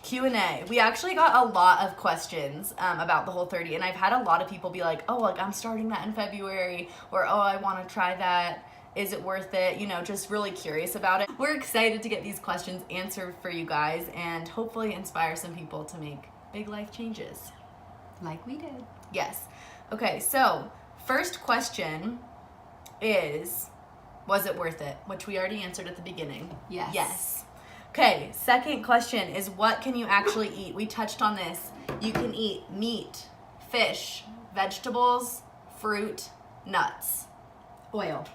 Q&A. We actually got a lot of questions about the Whole30, and I've had a lot of people be like, oh, like I'm starting that in February, or oh, I want to try that. Is it worth it? You know, just really curious about it. We're excited to get these questions answered for you guys and hopefully inspire some people to make big life changes. Like we did. Yes. Okay, so first question is, was it worth it? Which we already answered at the beginning. Yes. Yes. Okay, second question is, what can you actually eat? We touched on this. You can eat meat, fish, vegetables, fruit, nuts. Oil.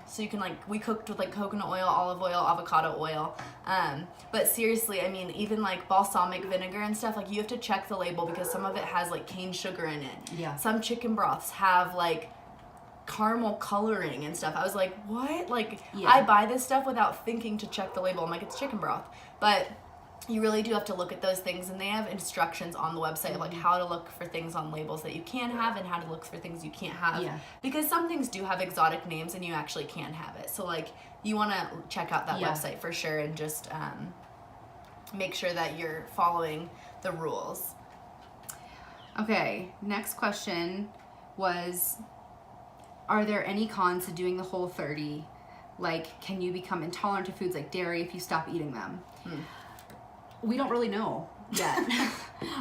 So you can, like, we cooked with like coconut oil, olive oil, avocado oil. But seriously, I mean, even like balsamic vinegar and stuff, like you have to check the label because some of it has like cane sugar in it. Yeah. Some chicken broths have like caramel coloring and stuff. I was like, what? Like, I buy this stuff without thinking to check the label. I'm like, it's chicken broth. But you really do have to look at those things, and they have instructions on the website of like how to look for things on labels that you can have and how to look for things you can't have. Yeah. Because some things do have exotic names and you actually can have it. So like you want to check out that website for sure and just make sure that you're following the rules. Okay, next question was, are there any cons to doing the Whole30? Like, can you become intolerant to foods like dairy if you stop eating them? We don't really know yet.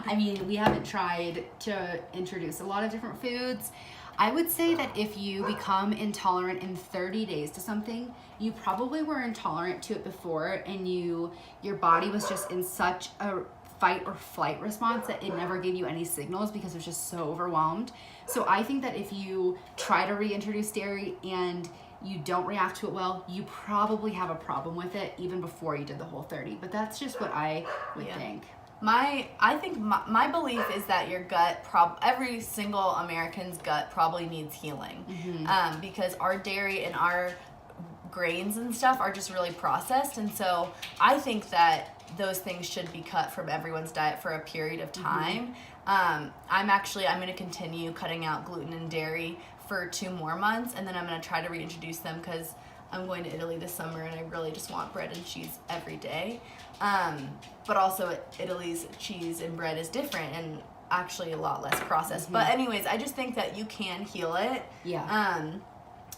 I mean, we haven't tried to introduce a lot of different foods. I would say that if you become intolerant in 30 days to something, you probably were intolerant to it before, and your body was just in such a fight or flight response that it never gave you any signals because it was just so overwhelmed. So I think that if you try to reintroduce dairy and you don't react to it well, you probably have a problem with it even before you did the Whole30. But that's just what I would think. I think my belief is that your gut, every single American's gut probably needs healing. Because our dairy and our grains and stuff are just really processed. And so I think that those things should be cut from everyone's diet for a period of time. I'm going to continue cutting out gluten and dairy for 2 more months, and then I'm going to try to reintroduce them because I'm going to Italy this summer and I really just want bread and cheese every day. But also Italy's cheese and bread is different and actually a lot less processed. But anyways, I just think that you can heal it.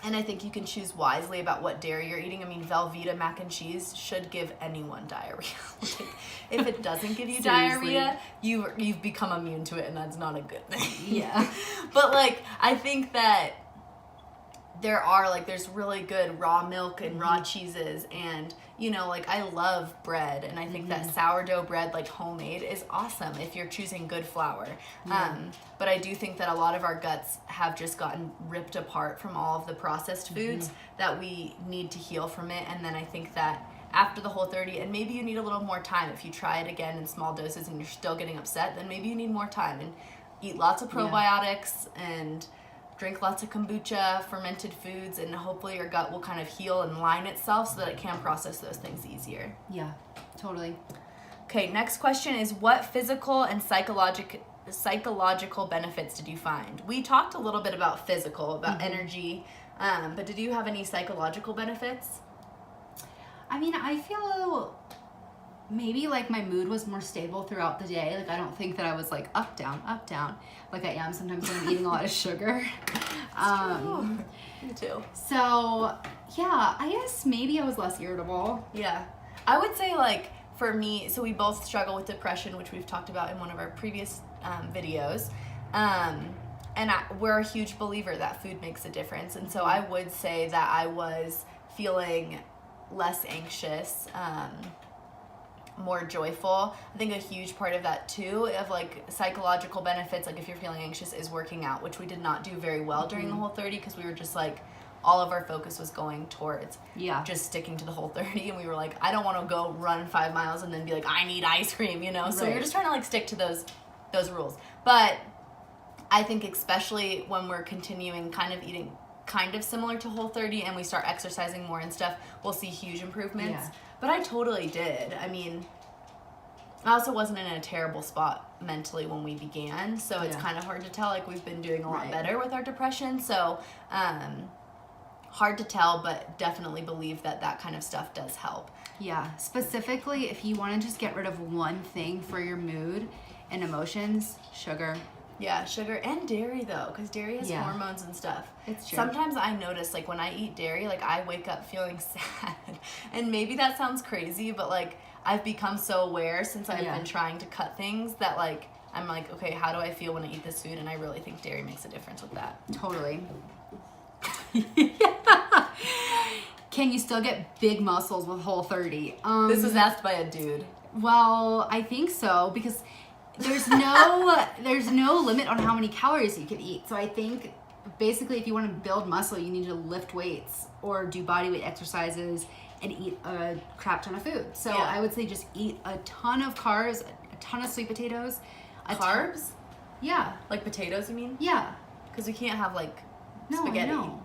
And I think you can choose wisely about what dairy you're eating. I mean, Velveeta mac and cheese should give anyone diarrhea. Like, if it doesn't give you diarrhea, you've become immune to it, and that's not a good thing. But like, I think that there's really good raw milk and raw cheeses, and you know, like, I love bread, and I think that sourdough bread, like homemade, is awesome if you're choosing good flour. But I do think that a lot of our guts have just gotten ripped apart from all of the processed foods that we need to heal from it. And then I think that after the Whole30, and maybe you need a little more time, if you try it again in small doses and you're still getting upset, then maybe you need more time and eat lots of probiotics and drink lots of kombucha, fermented foods, and hopefully your gut will kind of heal and line itself so that it can process those things easier. Yeah, totally. Okay, next question is, what physical and psychological benefits did you find? We talked a little bit about physical, about energy, but did you have any psychological benefits? I mean, I feel maybe like my mood was more stable throughout the day. Like, I don't think that I was like up, down, like I am sometimes when I'm eating a lot of sugar. Me too. So yeah, I guess maybe I was less irritable. Yeah. I would say, like, for me, so we both struggle with depression, which we've talked about in one of our previous videos. And we're a huge believer that food makes a difference. And so I would say that I was feeling less anxious, more joyful. I think a huge part of that too, of like psychological benefits, like if you're feeling anxious, is working out, which we did not do very well during the Whole30 because we were just like, all of our focus was going towards just sticking to the Whole30, and we were like, I don't want to go run 5 miles and then be like, I need ice cream, you know? So we were just trying to like stick to those rules. But I think especially when we're continuing kind of eating kind of similar to Whole30 and we start exercising more and stuff, we'll see huge improvements. But I totally did. I mean, I also wasn't in a terrible spot mentally when we began, so it's kind of hard to tell. Like, we've been doing a lot better with our depression. So hard to tell, but definitely believe that kind of stuff does help. Yeah, specifically if you want to just get rid of one thing for your mood and emotions, sugar. Yeah, sugar and dairy though, because dairy has hormones and stuff. It's true. Sometimes I notice, like when I eat dairy, like I wake up feeling sad. And maybe that sounds crazy, but like I've become so aware since I've been trying to cut things that like I'm like, okay, how do I feel when I eat this food? And I really think dairy makes a difference with that. Totally. Can you still get big muscles with Whole30? This was asked by a dude. Well, I think so, because there's no limit on how many calories you can eat. So I think basically if you want to build muscle, you need to lift weights or do body weight exercises and eat a crap ton of food. So I would say just eat a ton of carbs, a ton of sweet potatoes. Carbs? Yeah. Like potatoes, you mean? Yeah. Because we can't have like No, spaghetti. No.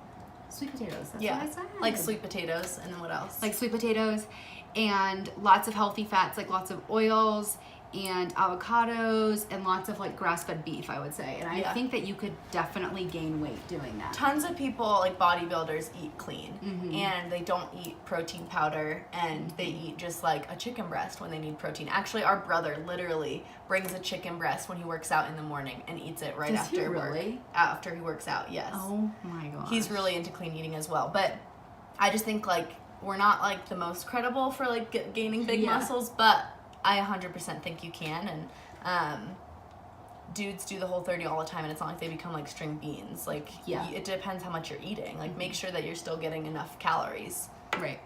Sweet potatoes. That's what I said. Like sweet potatoes, and then what else? Like sweet potatoes and lots of healthy fats, like lots of oils and avocados and lots of like grass-fed beef, I would say. And I think that you could definitely gain weight doing that. Tons of people, like bodybuilders, eat clean. And they don't eat protein powder, and they eat just like a chicken breast when they need protein. Actually, our brother literally brings a chicken breast when he works out in the morning and eats it right after work. After he works out, yes. Oh my gosh. He's really into clean eating as well. But I just think like we're not like the most credible for like gaining big muscles, but I 100% think you can. And dudes do the Whole30 all the time, and it's not like they become like string beans. Like it depends how much you're eating. Like make sure that you're still getting enough calories. Right.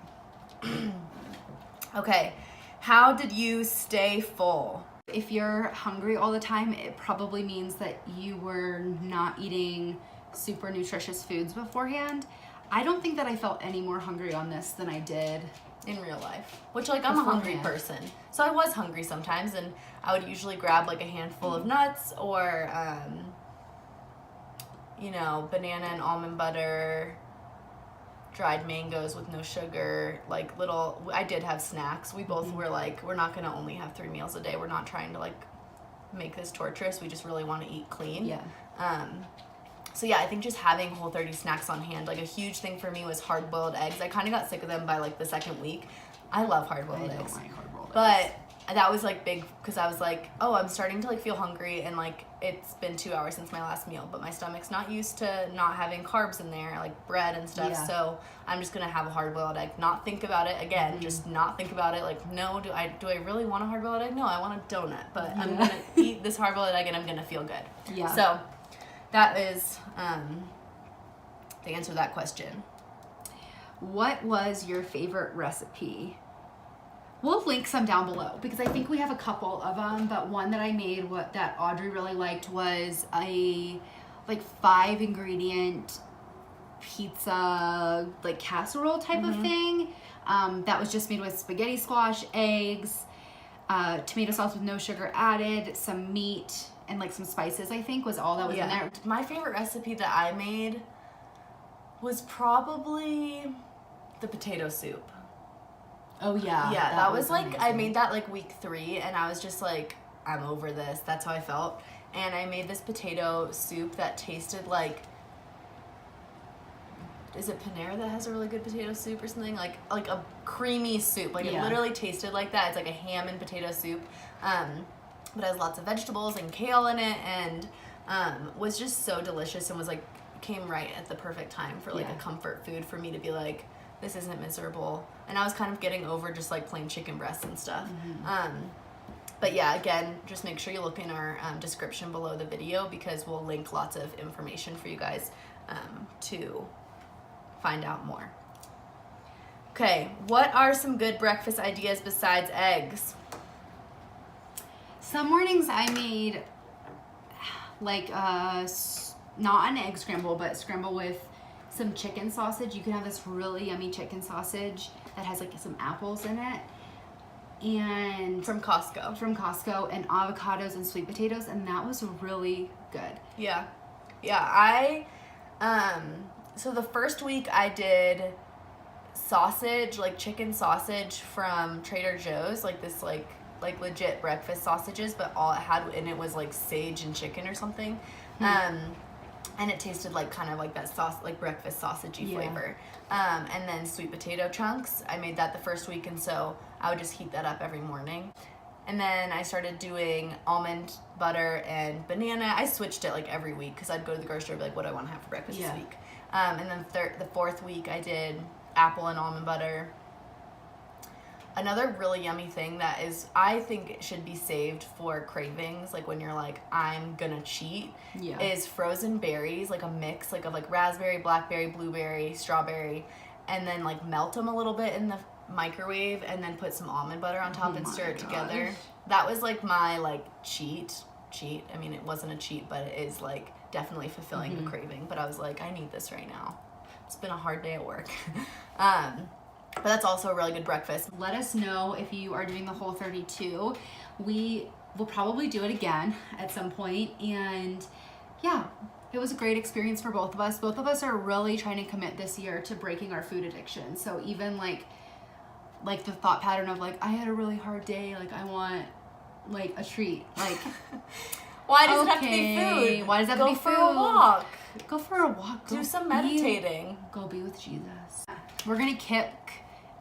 Okay, how did you stay full? If you're hungry all the time, it probably means that you were not eating super nutritious foods beforehand. I don't think that I felt any more hungry on this than I did in real life, which like I'm a hungry person, so I was hungry sometimes, and I would usually grab like a handful of nuts or you know, banana and almond butter, dried mangoes with no sugar, like little. I did have snacks. We both were like, we're not gonna only have 3 meals a day. We're not trying to like make this torturous. We just really want to eat clean. So yeah, I think just having Whole30 snacks on hand, like a huge thing for me was hard-boiled eggs. I kind of got sick of them by like the second week. I love hard-boiled eggs. I don't like hard-boiled eggs. But that was like big because I was like, oh, I'm starting to like feel hungry, and like it's been 2 hours since my last meal, but my stomach's not used to not having carbs in there, like bread and stuff. So I'm just gonna have a hard-boiled egg, not think about it again, just not think about it. Like, no, do I really want a hard-boiled egg? No, I want a donut, but I'm gonna eat this hard-boiled egg and I'm gonna feel good. So that is the answer to that question. What was your favorite recipe? We'll link some down below because I think we have a couple of them, but one that I made that Audrey really liked was a like 5-ingredient pizza like casserole type of thing. That was just made with spaghetti squash, eggs, tomato sauce with no sugar added, some meat, and like some spices, I think was all that was in there. My favorite recipe that I made was probably the potato soup. Oh yeah. Yeah, that was like amazing. I made that like week 3, and I was just like, I'm over this. That's how I felt. And I made this potato soup that tasted like, is it Panera that has a really good potato soup or something? Like a creamy soup. Like it literally tasted like that. It's like a ham and potato soup. But it has lots of vegetables and kale in it, and was just so delicious, and was like came right at the perfect time for like a comfort food for me to be like, this isn't miserable. And I was kind of getting over just like plain chicken breasts and stuff. But yeah, again, just make sure you look in our description below the video, because we'll link lots of information for you guys to find out more. Okay, what are some good breakfast ideas besides eggs? Some mornings I made like not an egg scramble, but scramble with some chicken sausage. You can have this really yummy chicken sausage that has like some apples in it, and from Costco, and avocados and sweet potatoes, and that was really good. Yeah, I so the first week I did sausage, like chicken sausage from Trader Joe's, like this like legit breakfast sausages, but all it had in it was like sage and chicken or something. and it tasted like kind of like that sauce, like breakfast sausagey Yeah. flavor. And then sweet potato chunks. I made that the first week, and so I would just heat that up every morning. And then I started doing almond butter and banana. I switched it like every week because I'd go to the grocery store and be like, what do I want to have for breakfast this week? And then the fourth week I did apple and almond butter. Another really yummy thing that is, I think it should be saved for cravings, like when you're like, I'm gonna cheat, is frozen berries, like a mix, like of like raspberry, blackberry, blueberry, strawberry, and then like melt them a little bit in the microwave and then put some almond butter on top and stir it together. That was like my like cheat. I mean, it wasn't a cheat, but it is like definitely fulfilling the craving. But I was like, I need this right now. It's been a hard day at work. But that's also a really good breakfast. Let us know if you are doing the Whole30 too. We will probably do it again at some point. And yeah, it was a great experience for both of us. Both of us are really trying to commit this year to breaking our food addiction. So even like the thought pattern of like, I had a really hard day, like I want like a treat. Like, why does it have to be food? Why does it have to be food? Go for a walk. Go for a walk. Do some meditating. Go be with Jesus. We're gonna kick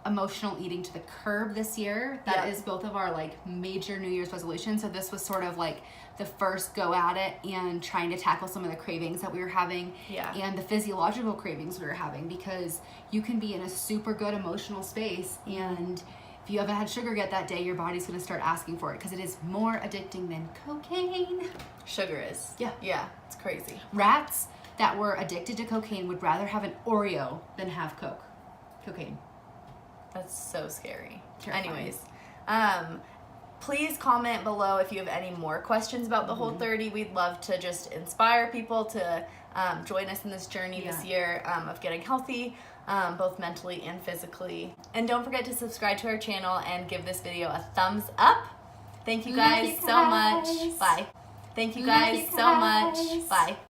emotional eating to the curb this year. That is both of our like major New Year's resolutions. So this was sort of like the first go at it and trying to tackle some of the cravings that we were having and the physiological cravings we were having, because you can be in a super good emotional space, and if you haven't had sugar yet that day, your body's going to start asking for it because it is more addicting than cocaine. Sugar is. Yeah, it's crazy. Rats that were addicted to cocaine would rather have an Oreo than have cocaine. That's so scary. Terrifying. Anyways, please comment below if you have any more questions about the Whole30. We'd love to just inspire people to join us in this journey this year of getting healthy, both mentally and physically. And don't forget to subscribe to our channel and give this video a thumbs up. Thank you guys so much. Bye. Thank you guys so much. Bye.